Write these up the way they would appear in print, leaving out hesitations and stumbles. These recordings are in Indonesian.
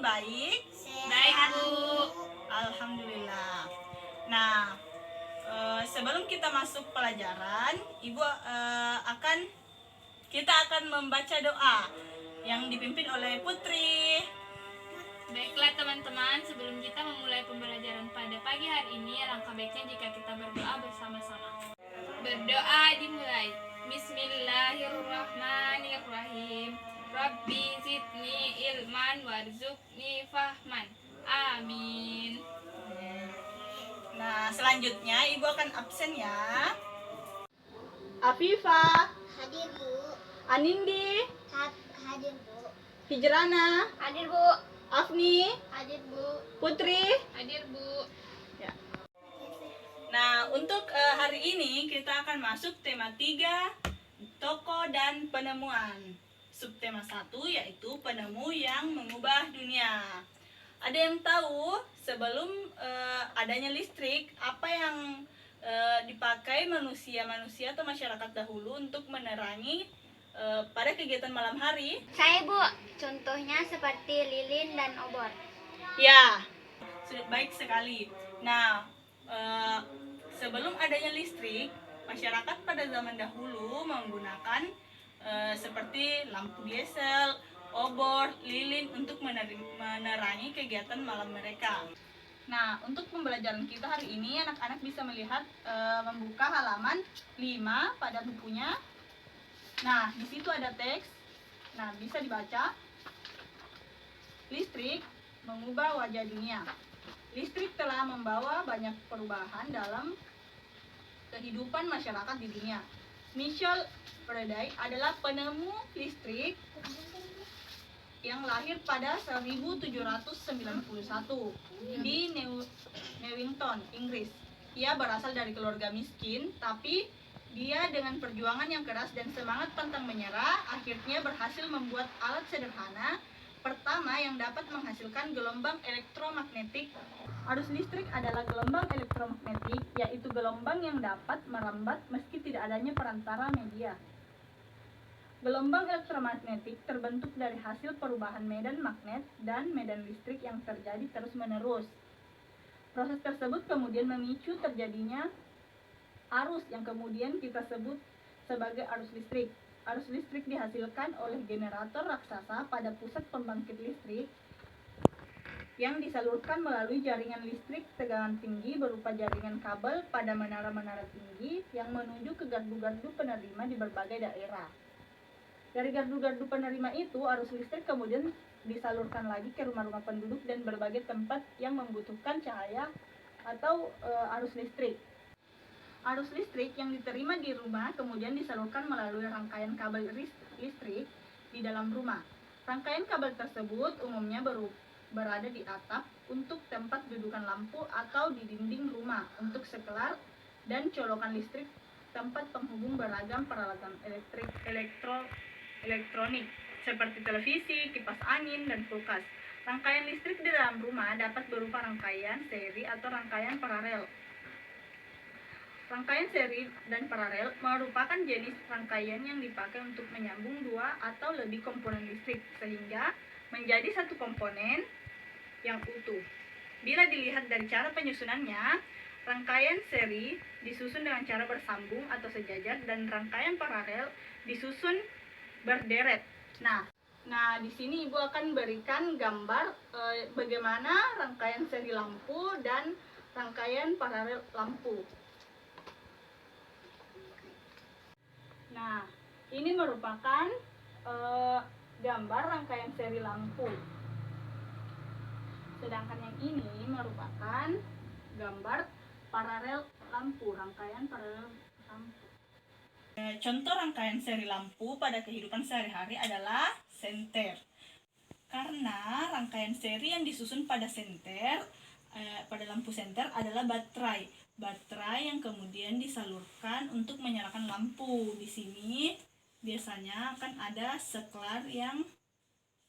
baik? Baik, Bu. Alhamdulillah. Nah, sebelum kita masuk pelajaran, kita akan membaca doa yang dipimpin oleh Putri. Baiklah teman-teman, sebelum kita memulai pembelajaran pada pagi hari ini, alangkah baiknya jika kita berdoa bersama-sama. Berdoa dimulai. Bismillahirrahmanirrahim. Rabbi zidni ilman warzuqni fahman. Amin. Nah, selanjutnya Ibu akan absen ya. Afifa, Hadir, Bu. Anindi, Hadir, Bu. Hijrana, Hadir, Bu. Afni, Hadir, Bu. Putri. Hadir, Bu. Ya. Nah, untuk hari ini kita akan masuk tema 3, tokoh dan penemuan. Subtema 1 yaitu penemu yang mengubah dunia. Ada yang tahu sebelum adanya listrik, apa yang dipakai manusia atau masyarakat dahulu untuk menerangi pada kegiatan malam hari? Saya, Bu. Contohnya seperti lilin dan obor. Ya, baik sekali. Nah, sebelum adanya listrik, masyarakat pada zaman dahulu menggunakan seperti lampu diesel, obor, lilin untuk menerangi kegiatan malam mereka. Nah, untuk pembelajaran kita hari ini, anak-anak bisa melihat membuka halaman 5 pada bukunya. Nah, di situ ada teks. Nah, bisa dibaca. Listrik mengubah wajah dunia. Listrik telah membawa banyak perubahan dalam kehidupan masyarakat di dunia. Michel Faraday adalah penemu listrik yang lahir pada 1791 di Newington, Inggris. Ia berasal dari keluarga miskin, tapi dia dengan perjuangan yang keras dan semangat pantang menyerah akhirnya berhasil membuat alat sederhana pertama yang dapat menghasilkan gelombang elektromagnetik. Arus listrik adalah gelombang elektromagnetik, yaitu gelombang yang dapat merambat meski tidak adanya perantara media. Gelombang elektromagnetik terbentuk dari hasil perubahan medan magnet dan medan listrik yang terjadi terus-menerus. Proses tersebut kemudian memicu terjadinya arus yang kemudian kita sebut sebagai arus listrik. Arus listrik dihasilkan oleh generator raksasa pada pusat pembangkit listrik yang disalurkan melalui jaringan listrik tegangan tinggi berupa jaringan kabel pada menara-menara tinggi yang menuju ke gardu-gardu penerima di berbagai daerah. Dari gardu-gardu penerima itu, arus listrik kemudian disalurkan lagi ke rumah-rumah penduduk dan berbagai tempat yang membutuhkan cahaya atau arus listrik. Arus listrik yang diterima di rumah kemudian disalurkan melalui rangkaian kabel listrik di dalam rumah. Rangkaian kabel tersebut umumnya berada di atap untuk tempat dudukan lampu atau di dinding rumah untuk sekelar dan colokan listrik tempat penghubung beragam peralatan elektronik seperti televisi, kipas angin, dan kulkas. Rangkaian listrik di dalam rumah dapat berupa rangkaian seri atau rangkaian paralel. Rangkaian seri dan paralel merupakan jenis rangkaian yang dipakai untuk menyambung dua atau lebih komponen listrik sehingga menjadi satu komponen yang utuh. Bila dilihat dari cara penyusunannya, rangkaian seri disusun dengan cara bersambung atau sejajar dan rangkaian paralel disusun berderet. Nah, di sini Ibu akan berikan gambar bagaimana rangkaian seri lampu dan rangkaian paralel lampu. Nah, ini merupakan gambar rangkaian seri lampu. Sedangkan yang ini merupakan gambar paralel lampu, rangkaian paralel lampu. Contoh rangkaian seri lampu pada kehidupan sehari-hari adalah senter. Karena rangkaian seri yang disusun pada pada lampu senter adalah baterai. Baterai yang kemudian disalurkan untuk menyalakan lampu. Di sini biasanya akan ada seklar yang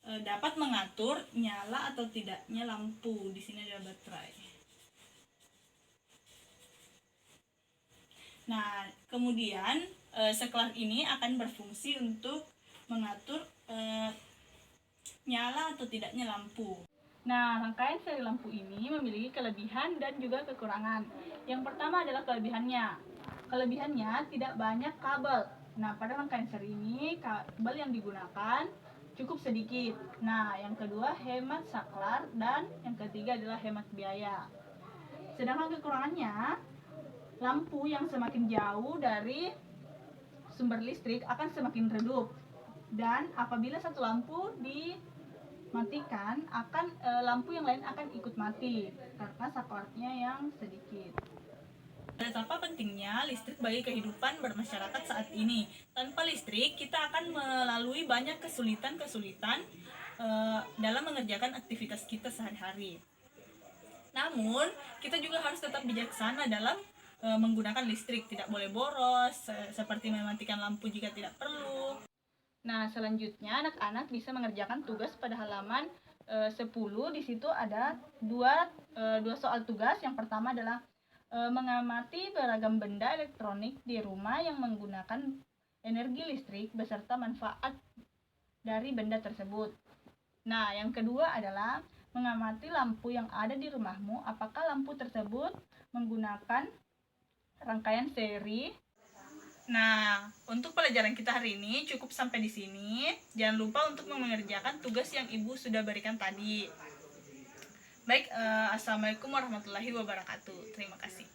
dapat mengatur nyala atau tidaknya lampu. Di sini ada baterai. Nah, kemudian seklar ini akan berfungsi untuk mengatur nyala atau tidaknya lampu. Nah, rangkaian seri lampu ini memiliki kelebihan dan juga kekurangan. Yang pertama adalah kelebihannya. Kelebihannya tidak banyak kabel. Nah, pada rangkaian seri ini kabel yang digunakan cukup sedikit. Nah, yang kedua hemat saklar dan yang ketiga adalah hemat biaya. Sedangkan kekurangannya, lampu yang semakin jauh dari sumber listrik akan semakin redup. Dan apabila satu lampu dimatikan, lampu yang lain akan ikut mati karena saklarnya yang sedikit. Betapa pentingnya listrik bagi kehidupan bermasyarakat saat ini. Tanpa listrik, kita akan melalui banyak kesulitan-kesulitan dalam mengerjakan aktivitas kita sehari-hari. Namun, kita juga harus tetap bijaksana dalam menggunakan listrik. Tidak boleh boros, seperti mematikan lampu jika tidak perlu. Nah, selanjutnya anak-anak bisa mengerjakan tugas pada halaman 10. Di situ ada dua soal tugas. Yang pertama adalah mengamati beragam benda elektronik di rumah yang menggunakan energi listrik beserta manfaat dari benda tersebut. Nah, yang kedua adalah mengamati lampu yang ada di rumahmu. Apakah lampu tersebut menggunakan rangkaian seri? Nah, untuk pelajaran kita hari ini cukup sampai di sini. Jangan lupa untuk mengerjakan tugas yang Ibu sudah berikan tadi. Baik, Assalamualaikum warahmatullahi wabarakatuh. Terima kasih.